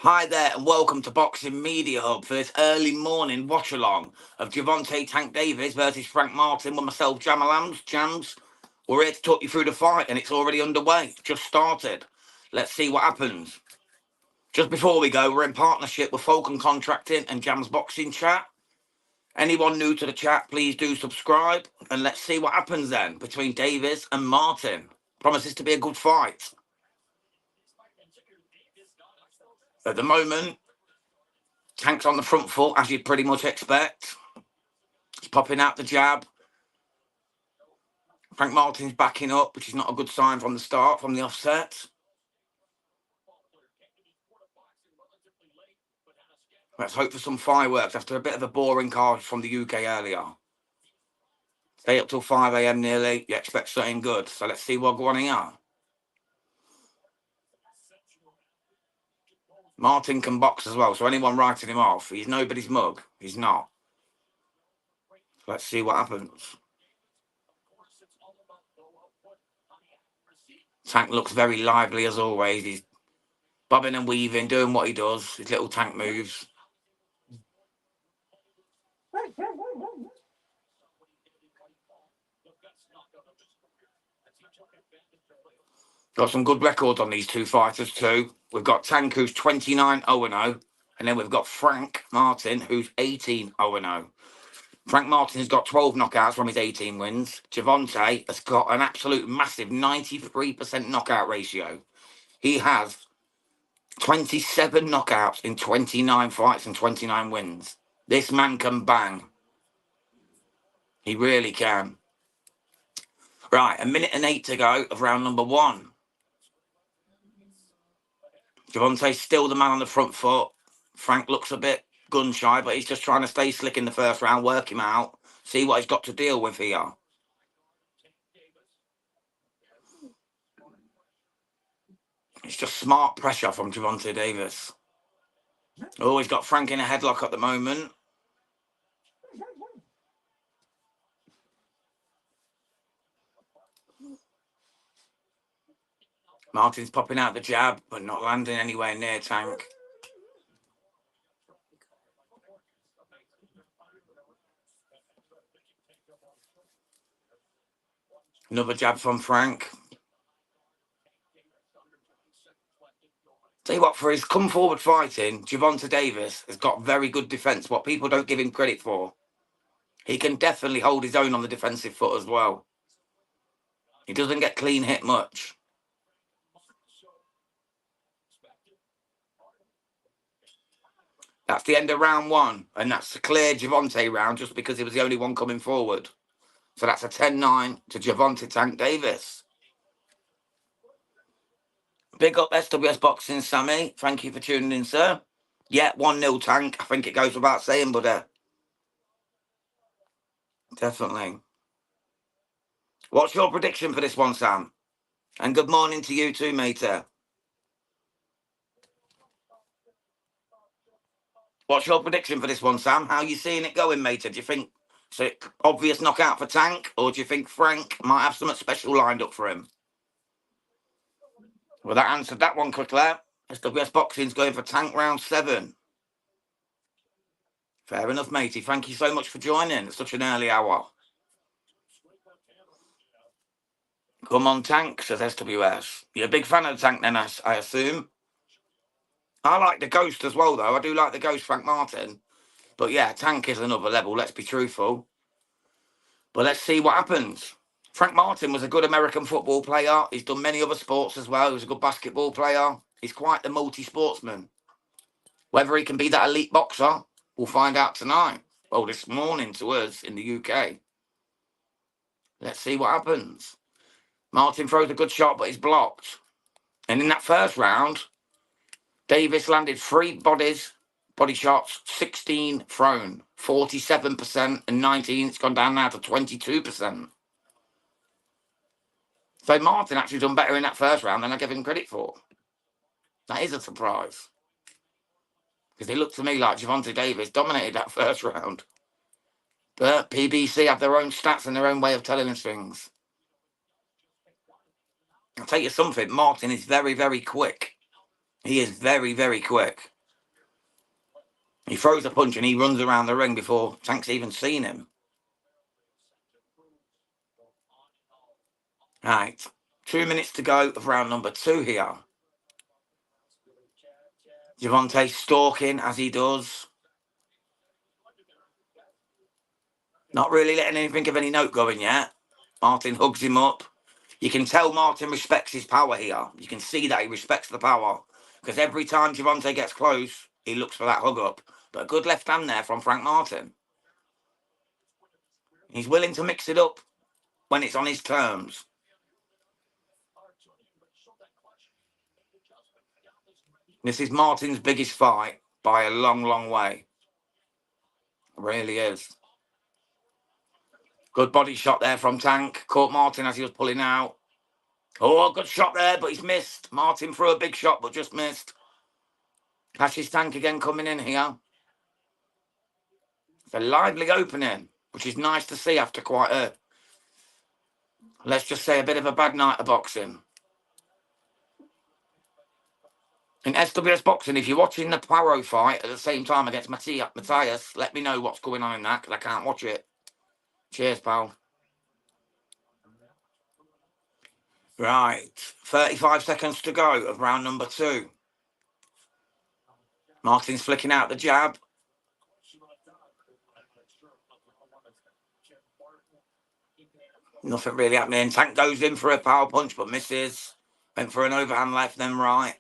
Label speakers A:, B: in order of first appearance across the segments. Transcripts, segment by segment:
A: Hi there, and welcome to Boxing Media Hub for this early morning watch-along of Gervonta Tank Davis versus Frank Martin with myself, Jams. We're here to talk you through the fight, and it's already underway. Just started. Let's see what happens. Just before we go, we're in partnership with Falcon Contracting and Jams Boxing Chat. Anyone new to the chat, please do subscribe, and let's see what happens then between Davis and Martin. Promises to be a good fight. At the moment, Tank's on the front foot, as you'd pretty much expect. He's popping out the jab. Frank Martin's backing up, which is not a good sign from the start, from the offset. Let's hope for some fireworks after a bit of a boring card from the UK earlier. Stay up till 5 a.m. nearly. You expect something good. So let's see what's going on. Martin can box as well, so anyone writing him off, he's nobody's mug. He's not. Let's see what happens. Tank looks very lively as always. He's bobbing and weaving, doing what he does, his little tank moves. Got some good records on these two fighters too. We've got Tank, who's 29-0-0, and then we've got Frank Martin, who's 18-0-0. Frank Martin has got 12 knockouts from his 18 wins. Gervonta has got an absolute massive 93% knockout ratio. He has 27 knockouts in 29 fights and 29 wins. This man can bang. He really can. Right, 1:08 to go of round number one. Gervonta's still the man on the front foot. Frank looks a bit gun shy, but he's just trying to stay slick in the first round, work him out, see what he's got to deal with here. It's just smart pressure from Gervonta Davis. Oh, he's got Frank in a headlock at the moment. Martin's popping out the jab, but not landing anywhere near Tank. Another jab from Frank. Tell you what, for his come forward fighting, Gervonta Davis has got very good defence, what people don't give him credit for. He can definitely hold his own on the defensive foot as well. He doesn't get clean hit much. That's the end of round one, and that's a clear Gervonta round just because he was the only one coming forward. So that's a 10-9 to Gervonta Tank Davis. Big up SWS Boxing, Sammy. Thank you for tuning in, sir. Yeah, 1-0 Tank. I think it goes without saying, buddy. Definitely. What's your prediction for this one, Sam? And good morning to you too, matey. What's your prediction for this one, Sam? How are you seeing it going, matey? Do you think it's an obvious knockout for Tank, or do you think Frank might have something special lined up for him? Well, that answered that one quickly. SWS Boxing's going for Tank round 7. Fair enough, matey. Thank you so much for joining at such an early hour. Come on, Tank, says SWS. You're a big fan of Tank then, I assume? I like the Ghost as well, though. I do like the Ghost, Frank Martin. But yeah, Tank is another level, let's be truthful. But let's see what happens. Frank Martin was a good American football player. He's done many other sports as well. He was a good basketball player. He's quite the multi-sportsman. Whether he can be that elite boxer, we'll find out tonight. Well, this morning to us in the UK. Let's see what happens. Martin throws a good shot, but he's blocked. And in that first round, Davis landed 3 body shots, 16 thrown, 47% and 19. It's gone down now to 22%. So Martin actually done better in that first round than I gave him credit for. That is a surprise. Because it looked to me like Gervonta Davis dominated that first round. But PBC have their own stats and their own way of telling us things. I'll tell you something, Martin is very, very quick. He is very, very quick. He throws a punch and he runs around the ring before Tank's even seen him. Right. 2 minutes to go of round number 2 here. Gervonta stalking as he does. Not really letting anything of any note going yet. Martin hugs him up. You can tell Martin respects his power here. You can see that he respects the power. Because every time Gervonta gets close, he looks for that hug up. But a good left hand there from Frank Martin. He's willing to mix it up when it's on his terms. This is Martin's biggest fight by a long, long way. It really is. Good body shot there from Tank. Caught Martin as he was pulling out. Oh, good shot there, but he's missed. Martin threw a big shot, but just missed. Passes Tank again coming in here. It's a lively opening, which is nice to see after quite a, let's just say, a bit of a bad night of boxing. In SWS Boxing, if you're watching the Poirot fight at the same time against Matthias, let me know what's going on in that, because I can't watch it. Cheers, pal. Right, 35 seconds to go of round number 2. Martin's flicking out the jab. Nothing really happening. Tank goes in for a power punch, but misses. Went for an overhand left, then right.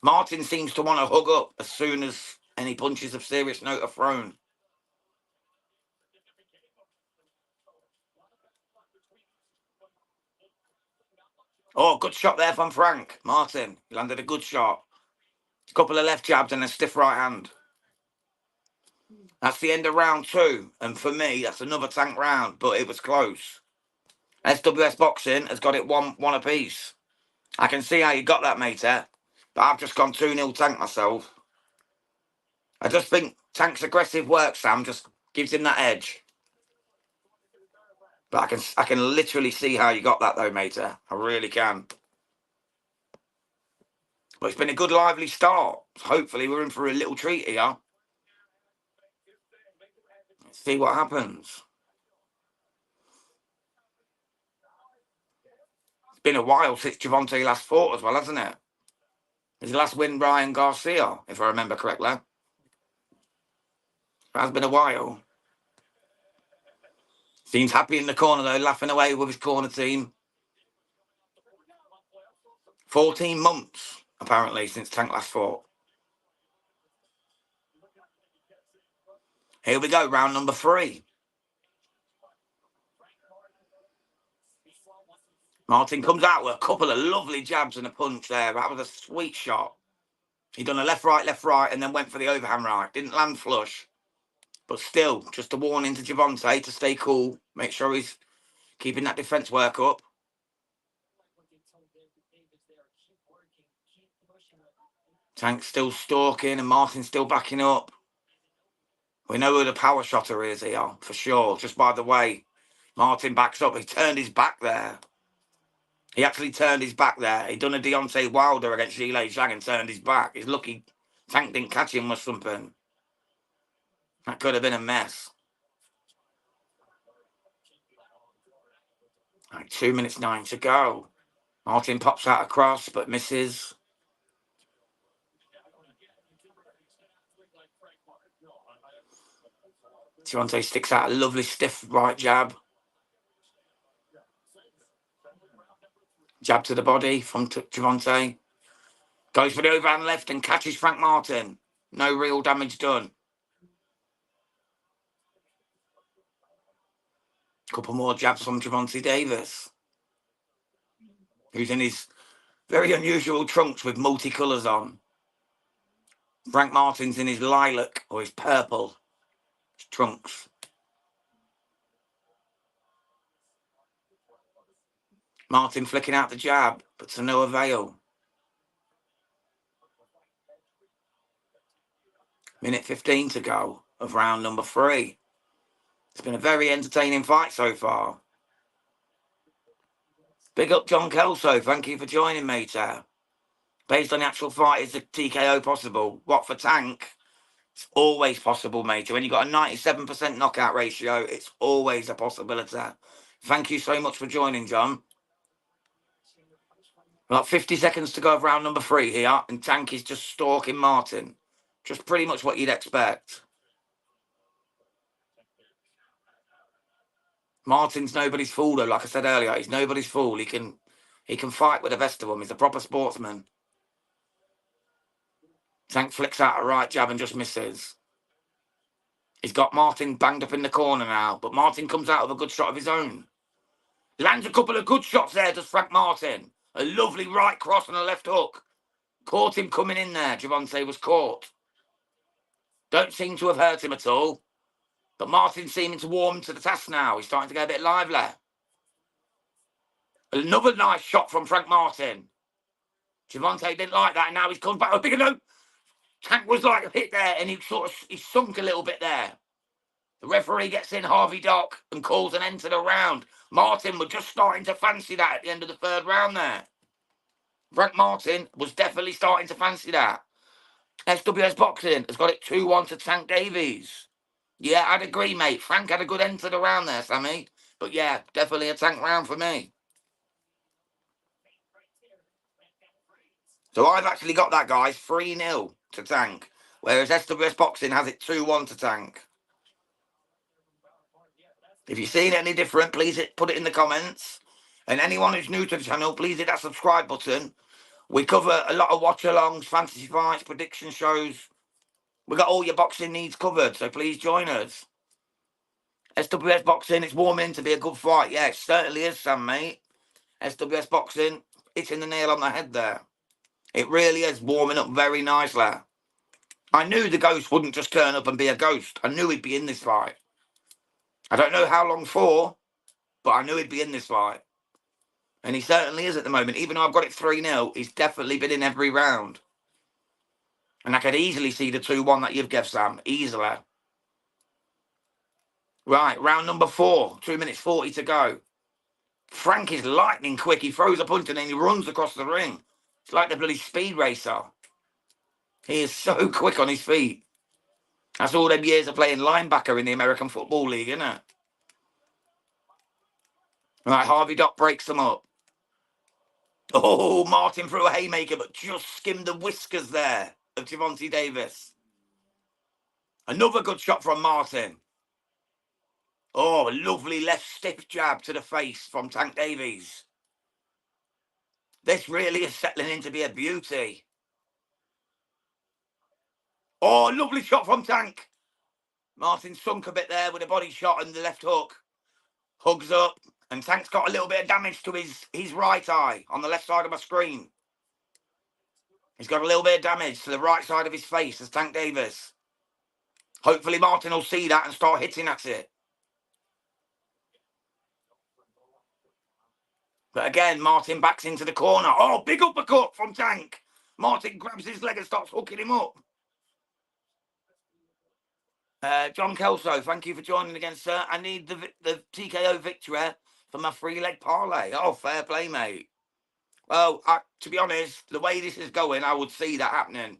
A: Martin seems to want to hug up as soon as any punches of serious note are thrown. Oh, good shot there from Frank Martin. He landed a good shot. A couple of left jabs and a stiff right hand. That's the end of round 2. And for me, that's another Tank round, but it was close. SWS Boxing has got it one apiece. I can see how you got that, mate, but I've just gone 2-0 Tank myself. I just think Tank's aggressive work, Sam, just gives him that edge. But I can literally see how you got that, though, mate. I really can. Well, it's been a good, lively start. Hopefully, we're in for a little treat here. Let's see what happens. It's been a while since Gervonta last fought as well, hasn't it? His last win, Ryan Garcia, if I remember correctly. It has been a while. Seems happy in the corner, though, laughing away with his corner team. 14 months, apparently, since Tank last fought. Here we go, round number 3. Martin comes out with a couple of lovely jabs and a punch there. That was a sweet shot. He done a left, right, and then went for the overhand right. Didn't land flush. But still, just a warning to Gervonta to stay cool. Make sure he's keeping that defence work up. Tank's still stalking and Martin's still backing up. We know who the power shotter is here, for sure. Just by the way Martin backs up. He turned his back there. He actually turned his back there. He done a Deontay Wilder against Zhilei Zhang and turned his back. He's lucky Tank didn't catch him or something. That could have been a mess. Right, 2 minutes 9 to go. Martin pops out across, but misses. Gervonta sticks out a lovely stiff right jab. Jab to the body from Gervonta. Goes for the overhand left and catches Frank Martin. No real damage done. Couple more jabs from Gervonta Davis, who's in his very unusual trunks with multicolours on. Frank Martin's in his lilac or his purple trunks. Martin flicking out the jab, but to no avail. Minute 15 to go of round number 3. It's been a very entertaining fight so far. Big up John Kelso. Thank you for joining me, sir. Based on the actual fight, is the TKO possible? What for Tank? It's always possible, mate. When you've got a 97% knockout ratio, it's always a possibility. Thank you so much for joining, John. Like 50 seconds to go of round number 3 here, and Tank is just stalking Martin. Just pretty much what you'd expect. Martin's nobody's fool, though. Like I said earlier, he's nobody's fool. He can fight with the best of them. He's a proper sportsman. Tank flicks out a right jab and just misses. He's got Martin banged up in the corner now, but Martin comes out with a good shot of his own. Lands a couple of good shots there, does Frank Martin. A lovely right cross and a left hook. Caught him coming in there. Gervonta was caught. Don't seem to have hurt him at all. But Martin's seeming to warm to the task now. He's starting to get a bit lively. Another nice shot from Frank Martin. Gervonta didn't like that, and now he's come back. A bigger note. Tank was like hit there, and he sunk a little bit there. The referee gets in, Harvey Dock, and calls an end to the round. Martin was just starting to fancy that at the end of the 3rd round there. Frank Martin was definitely starting to fancy that. SWS Boxing has got it 2-1 to Tank Davies. Yeah, I'd agree, mate. Frank had a good end to the round there, Sammy. But yeah, definitely a Tank round for me. So I've actually got that, guys, 3-0 to Tank. Whereas SWS Boxing has it 2-1 to Tank. If you've seen any different, please put it in the comments. And anyone who's new to the channel, please hit that subscribe button. We cover a lot of watch-alongs, fantasy fights, prediction shows. We got all your boxing needs covered, so please join us. SWS Boxing, it's warming to be a good fight. Yeah, it certainly is, Sam, mate. SWS Boxing, hitting the nail on the head there. It really is warming up very nicely. I knew the ghost wouldn't just turn up and be a ghost. I knew he'd be in this fight. I don't know how long for, but I knew he'd be in this fight. And he certainly is at the moment. Even though I've got it 3-0, he's definitely been in every round. And I could easily see the 2-1 that you've given, Sam. Easily. Right, round number 4. 2 minutes 40 to go. Frank is lightning quick. He throws a punch and then he runs across the ring. It's like the bloody speed racer. He is so quick on his feet. That's all them years of playing linebacker in the American Football League, isn't it? Right, Harvey Dock breaks them up. Oh, Martin threw a haymaker, but just skimmed the whiskers there of Gervonta Davis. Another good shot from Martin. Oh, a lovely left stiff jab to the face from Tank Davies. This really is settling in to be a beauty. Oh, lovely shot from Tank. Martin sunk a bit there with a body shot and the left hook. Hugs up. And Tank's got a little bit of damage to his right eye on the left side of my screen. He's got a little bit of damage to the right side of his face as Tank Davis. Hopefully Martin will see that and start hitting at it. But again, Martin backs into the corner. Oh, big uppercut from Tank. Martin grabs his leg and starts hooking him up. John Kelso, thank you for joining again, sir. I need the TKO victory for my 3-leg parlay. Oh, fair play, mate. Well, to be honest, the way this is going, I would see that happening.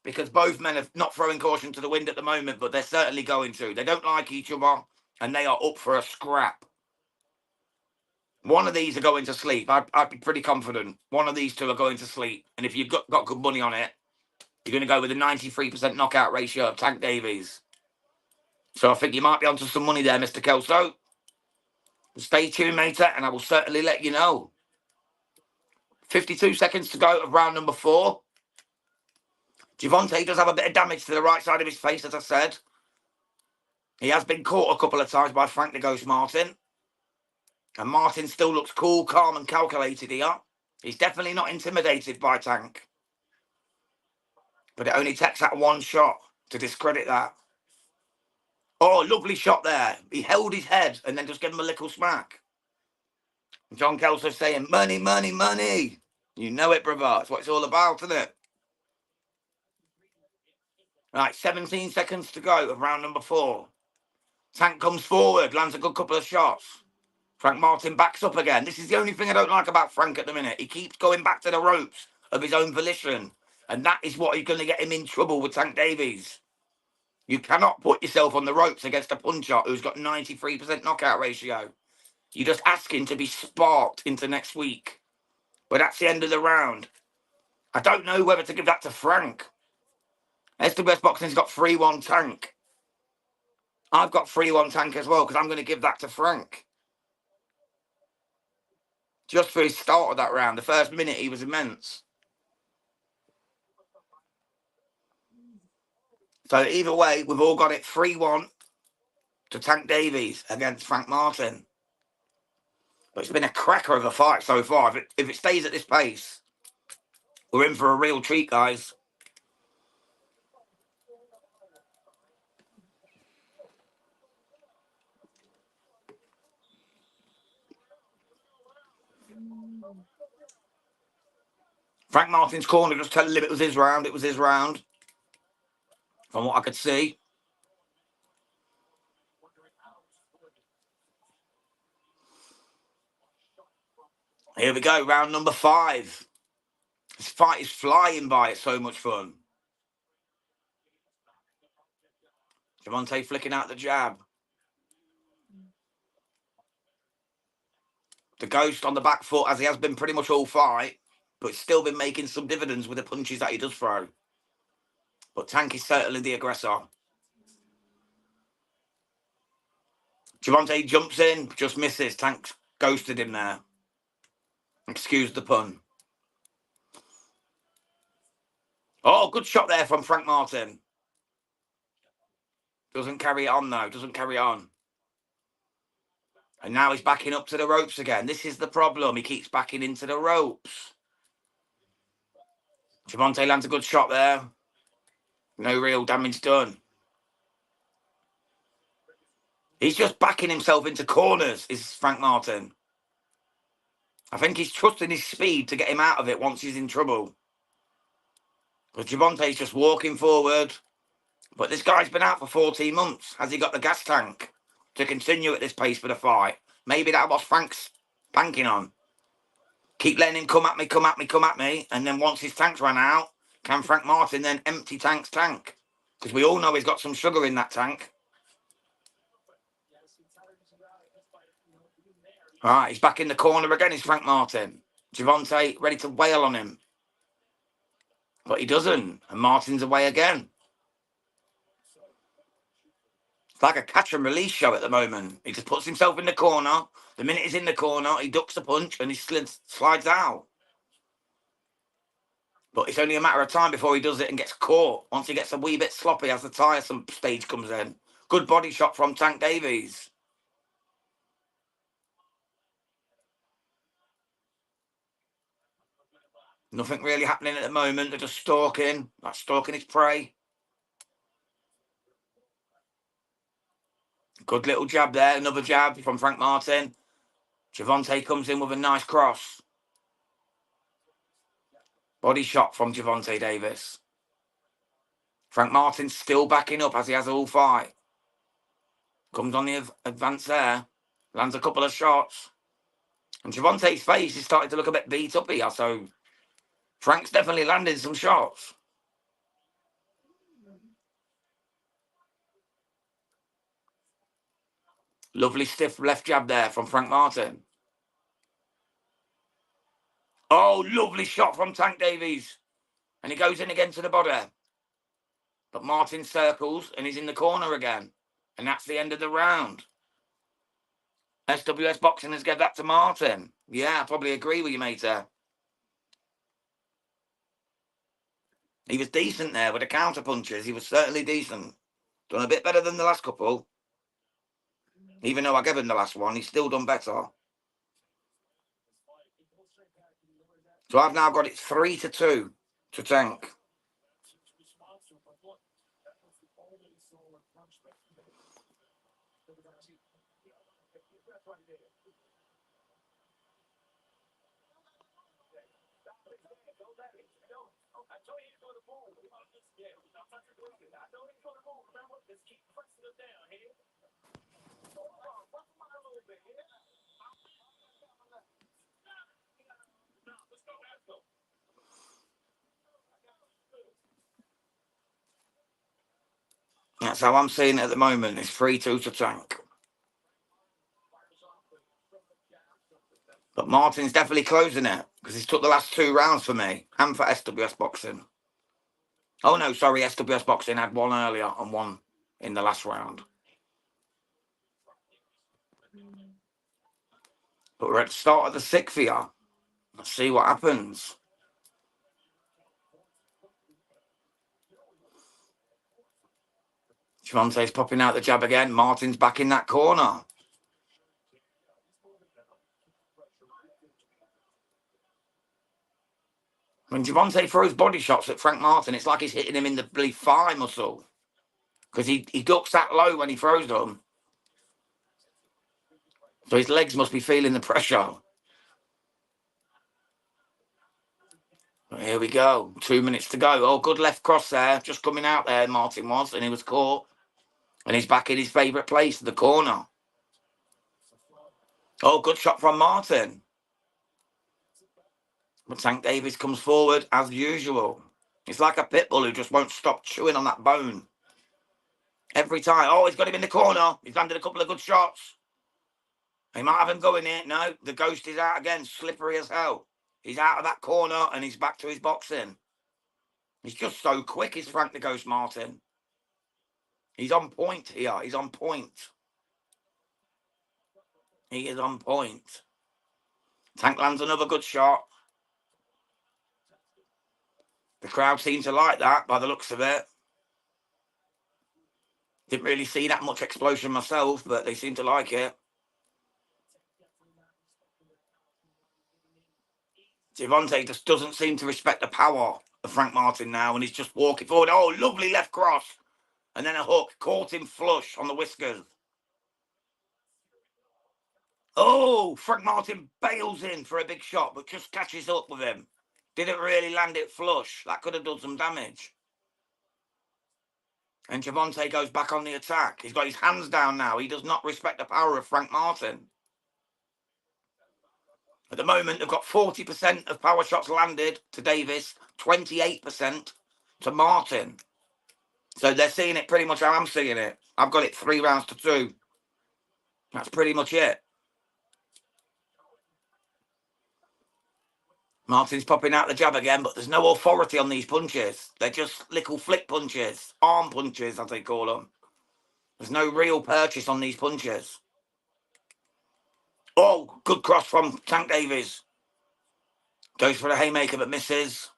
A: Because both men are not throwing caution to the wind at the moment, but they're certainly going to. They don't like each other, and they are up for a scrap. One of these are going to sleep. I'd be pretty confident. One of these two are going to sleep. And if you've got good money on it, you're going to go with a 93% knockout ratio of Tank Davies. So I think you might be onto some money there, Mr. Kelso. Stay tuned, mate, and I will certainly let you know. 52 seconds to go of round number 4. Gervonta does have a bit of damage to the right side of his face, as I said. He has been caught a couple of times by Frank the Ghost Martin. And Martin still looks cool, calm and calculated here. He's definitely not intimidated by Tank. But it only takes that one shot to discredit that. Oh, lovely shot there. He held his head and then just gave him a little smack. John Kelso saying, money, money, money. You know it, brother. That's what it's all about, isn't it? Right, 17 seconds to go of round number 4. Tank comes forward, lands a good couple of shots. Frank Martin backs up again. This is the only thing I don't like about Frank at the minute. He keeps going back to the ropes. of his own volition. And that is what is going to get him in trouble with Tank Davies. You cannot put yourself on the ropes against a puncher who's got 93% knockout ratio. You're just asking to be sparked into next week. But that's the end of the round. I don't know whether to give that to Frank. SWS Boxing's got 3-1 Tank. I've got 3-1 Tank as well, because I'm going to give that to Frank. Just for his start of that round. The first minute, he was immense. So either way, we've all got it 3-1 to Tank Davies against Frank Martin. But it's been a cracker of a fight so far. If it stays at this pace, we're in for a real treat, guys. Frank Martin's corner just telling him it was his round. It was his round. From what I could see. Here we go, round number 5. This fight is flying by. It's so much fun. Gervonta flicking out the jab. The Ghost on the back foot, as he has been pretty much all fight, but still been making some dividends with the punches that he does throw. But Tank is certainly the aggressor. Gervonta jumps in, just misses. Tank ghosted him there. Excuse the pun. Oh, good shot there from Frank Martin. Doesn't carry it on, though. Doesn't carry on. And now he's backing up to the ropes again. This is the problem. He keeps backing into the ropes. Gervonta lands a good shot there. No real damage done. He's just backing himself into corners, is Frank Martin. I think he's trusting his speed to get him out of it once he's in trouble. But Gervonta's just walking forward. But this guy's been out for 14 months. Has he got the gas tank to continue at this pace for the fight? Maybe that was Frank's banking on. Keep letting him come at me, come at me, come at me. And then once his tank's run out, can Frank Martin then empty Tank's tank? Because we all know he's got some sugar in that tank. All right, he's back in the corner again, is Frank Martin. Gervonta ready to wail on him. But he doesn't. And Martin's away again. It's like a catch and release show at the moment. He just puts himself in the corner. The minute he's in the corner, he ducks the punch and he slides out. But it's only a matter of time before he does it and gets caught. Once he gets a wee bit sloppy as the tiresome stage comes in. Good body shot from Tank Davies. Nothing really happening at the moment. They're just stalking. Like stalking his prey. Good little jab there. Another jab from Frank Martin. Gervonta comes in with a nice cross. Body shot from Gervonta Davis. Frank Martin's still backing up as he has all fight. Comes on the advance there. Lands a couple of shots. And Gervonta's face is starting to look a bit beat up here. So Frank's definitely landing some shots. Lovely stiff left jab there from Frank Martin. Oh, lovely shot from Tank Davies. And he goes in again to the body. But Martin circles and he's in the corner again. And that's the end of the round. SWS Boxing has given that to Martin. Yeah, I probably agree with you, mate, there. He was decent there with the counter punches. He was certainly decent. Done a bit better than the last couple. Even though I gave him the last one, he's still done better. So I've now got it 3-2 to Tank. That's how I'm seeing it at the moment. It's 3-2 to Tank. But Martin's definitely closing it because he's took the last 2 rounds for me and for SWS Boxing. Oh, no, sorry. SWS Boxing had one earlier and one in the last round. But we're at the start of the 6th here. Let's see what happens. Gervonta's popping out the jab again. Martin's back in that corner. When Gervonta throws body shots at Frank Martin, it's like he's hitting him in the bloody thigh muscle. Because he ducks that low when he throws them. So his legs must be feeling the pressure. But here we go. 2 minutes to go. Oh, good left cross there. Just coming out there, Martin was. And he was caught. And he's back in his favourite place, the corner. Oh, good shot from Martin. But Tank Davis comes forward as usual. It's like a pit bull who just won't stop chewing on that bone. Every time. Oh, he's got him in the corner. He's landed a couple of good shots. He might have him going here. No, the ghost is out again. Slippery as hell. He's out of that corner and he's back to his boxing. He's just so quick, is Frank the Ghost Martin. He's on point here. He's on point. He is on point. Tank lands another good shot. The crowd seems to like that by the looks of it. Didn't really see that much explosion myself, but they seem to like it. Gervonta just doesn't seem to respect the power of Frank Martin now, and he's just walking forward. Oh, lovely left cross. And then a hook. Caught him flush on the whiskers. Oh, Frank Martin bails in for a big shot, but just catches up with him. Didn't really land it flush. That could have done some damage. And Gervonta goes back on the attack. He's got his hands down now. He does not respect the power of Frank Martin. At the moment, they've got 40% of power shots landed to Davis, 28% to Martin. So they're seeing it pretty much how I'm seeing it. I've got it 3 rounds to 2. That's pretty much it. Martin's popping out the jab again, but there's no authority on these punches. They're just little flick punches, arm punches, as they call them. There's no real purchase on these punches. Oh, good cross from Tank Davies. Goes for the haymaker, but misses.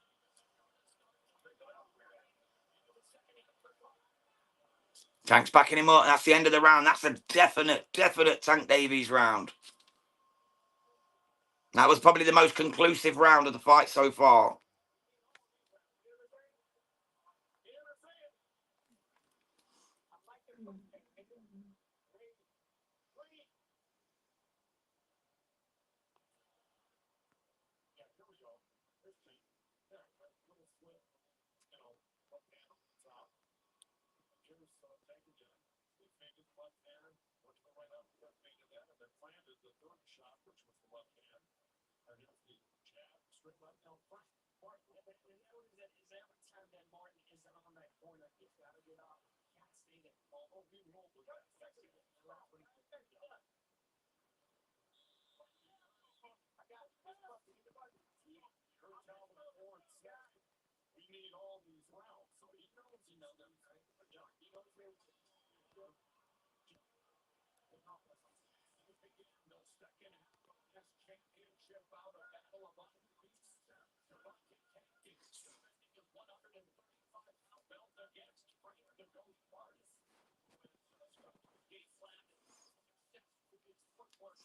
A: Tank's backing him up. That's the end of the round. That's a definite Tank Davies round. That was probably the most conclusive round of the fight so far.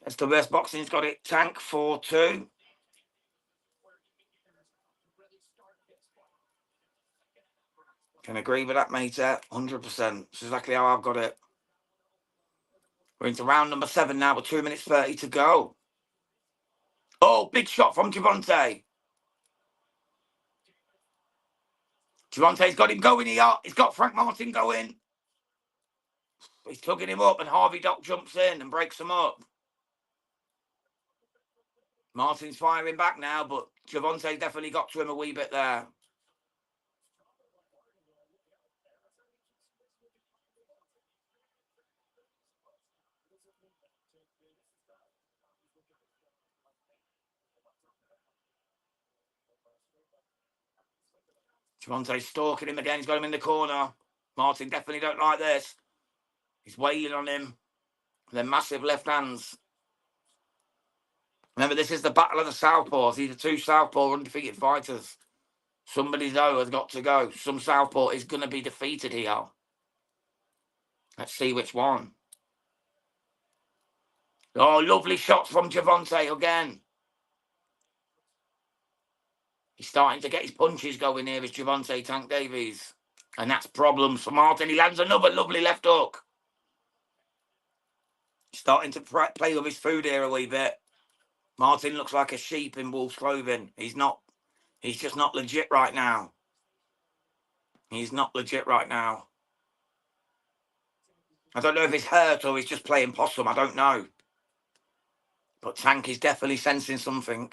A: SWS Boxing's got it. Tank 4-2. Can agree with that, mate. 100%. It's exactly how I've got it. We're into round number 7 now with 2 minutes 30 to go. Oh, big shot from Gervonta. Gervonta's got him going here. He's got Frank Martin going. He's tugging him up, and Harvey Dock jumps in and breaks him up. Martin's firing back now, but Gervonta definitely got to him a wee bit there. Gervonta's stalking him again. He's got him in the corner. Martin definitely don't like this. He's wailing on him. They're massive left hands. Remember, this is the battle of the southpaws. These are two southpaw undefeated fighters. Somebody, though, has got to go. Some southpaw is going to be defeated here. Let's see which one. Oh, lovely shots from Gervonta again. He's starting to get his punches going here, is Gervonta Tank Davies. And that's problems for Martin. He lands another lovely left hook. He's starting to play with his food here a wee bit. Martin looks like a sheep in wolf's clothing. He's not. He's just not legit right now. He's not legit right now. I don't know if he's hurt or he's just playing possum. I don't know. But Tank is definitely sensing something.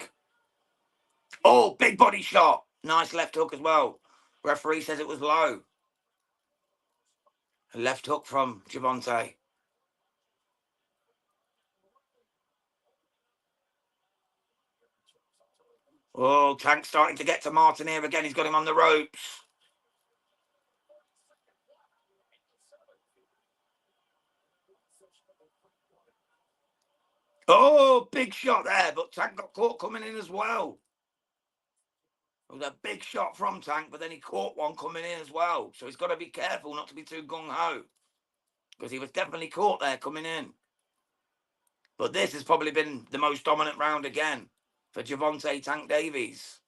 A: Oh, big body shot. Nice left hook as well. Referee says it was low. A left hook from Gervonta. Oh, Tank's starting to get to Martin here again. He's got him on the ropes. Oh, big shot there, but Tank got caught coming in as well. It was a big shot from Tank, but then he caught one coming in as well. So he's got to be careful not to be too gung-ho, because he was definitely caught there coming in. But this has probably been the most dominant round again for Gervonta Tank Davies.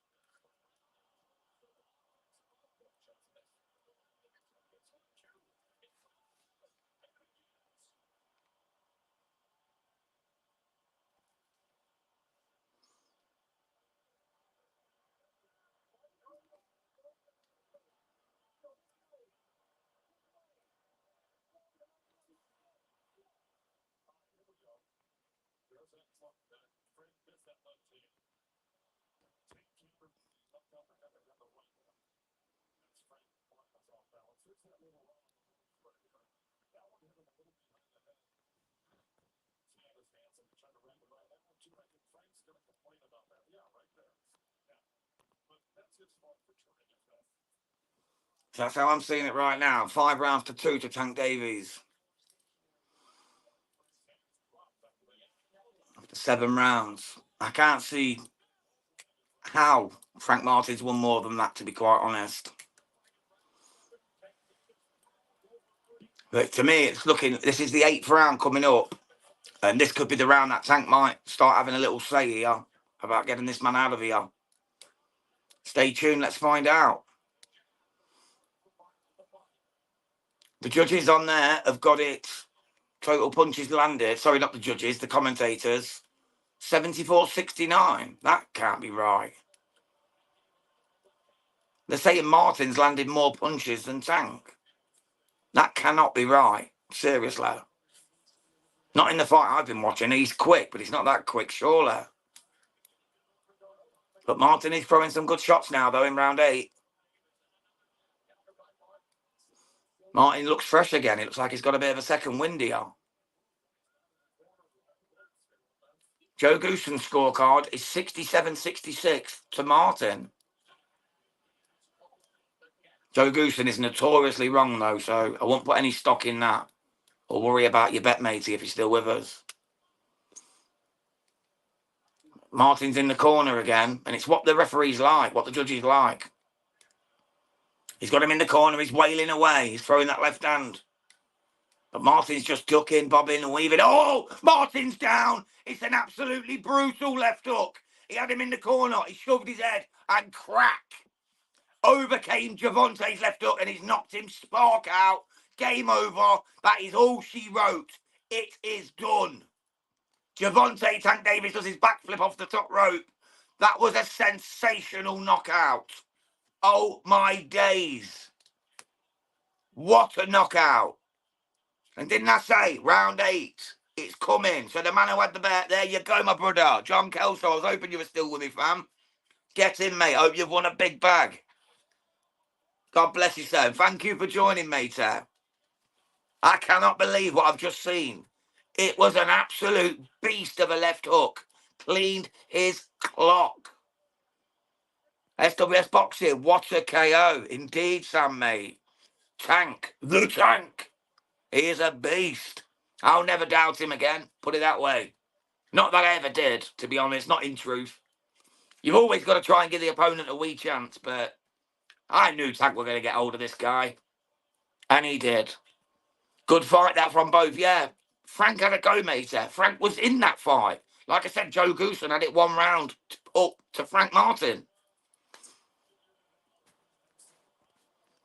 A: So that's how I'm seeing it right now. 5 rounds to 2 to Tank Davies. After 7 rounds. I can't see how Frank Martin's won more than that, to be quite honest. But to me, it's looking, this is the 8th round coming up. And this could be the round that Tank might start having a little say here about getting this man out of here. Stay tuned, let's find out. The judges on there have got it, total punches landed. Sorry, not the judges, the commentators. 74-69. That can't be right. They're saying Martin's landed more punches than Tank. That cannot be right. Seriously. Not in the fight I've been watching. He's quick, but he's not that quick, surely. But Martin is throwing some good shots now, though, in round 8. Martin looks fresh again. It looks like he's got a bit of a second wind here. Joe Gooson's scorecard is 67-66 to Martin. Joe Gooson is notoriously wrong, though, so I won't put any stock in that or worry about your bet matey if he's still with us. Martin's in the corner again, and it's what the referees like, what the judges like. He's got him in the corner. He's wailing away. He's throwing that left hand. But Martin's just ducking, bobbing and weaving. Oh, Martin's down. It's an absolutely brutal left hook. He had him in the corner. He shoved his head and crack. Overcame Gervonta's left hook and he's knocked him spark out. Game over. That is all she wrote. It is done. Gervonta Tank Davies does his backflip off the top rope. That was a sensational knockout. Oh, my days. What a knockout. And didn't I say, round 8, it's coming. So the man who had the bet, there you go, my brother. John Kelso, I was hoping you were still with me, fam. Get in, mate. Hope you've won a big bag. God bless you, sir. Thank you for joining me, sir. I cannot believe what I've just seen. It was an absolute beast of a left hook. Cleaned his clock. SWS Boxing, what a KO. Indeed, Sam, mate. Tank. The Tank. He is a beast. I'll never doubt him again. Put it that way. Not that I ever did, to be honest. Not in truth. You've always got to try and give the opponent a wee chance, but I knew Tank were going to get hold of this guy. And he did. Good fight that from both, yeah. Frank had a go, mate. Frank was in that fight. Like I said, Joe Goosen had it 1 round up to Frank Martin.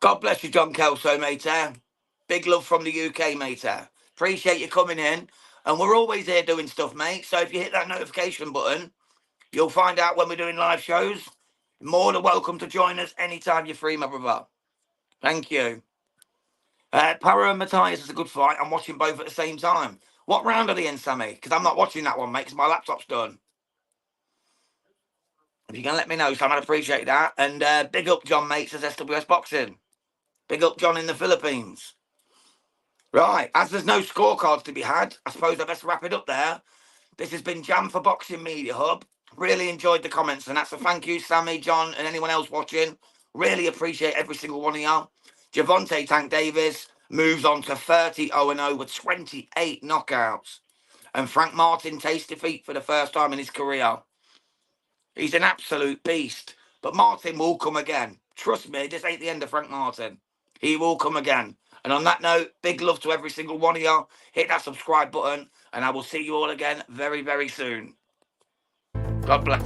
A: God bless you, John Kelso, mate. Big love from the UK, mate. Appreciate you coming in. And we're always here doing stuff, mate. So if you hit that notification button, you'll find out when we're doing live shows. More than welcome to join us anytime you're free, my brother. Thank you. Para and Matthias is a good fight. I'm watching both at the same time. What round are they in, Sammy? Because I'm not watching that one, mate, because my laptop's done. If you can let me know, Sam, I'd appreciate that. And big up John, mate, says SWS Boxing. Big up John in the Philippines. Right, as there's no scorecards to be had, I suppose I best wrap it up there. This has been Jam for Boxing Media Hub. Really enjoyed the comments, and that's a thank you, Sammy, John, and anyone else watching. Really appreciate every single one of y'all. Gervonta Tank Davis moves on to 30-0-0 with 28 knockouts. And Frank Martin tastes defeat for the first time in his career. He's an absolute beast. But Martin will come again. Trust me, this ain't the end of Frank Martin. He will come again. And on that note, big love to every single one of y'all. Hit that subscribe button, and I will see you all again very, very soon. God bless.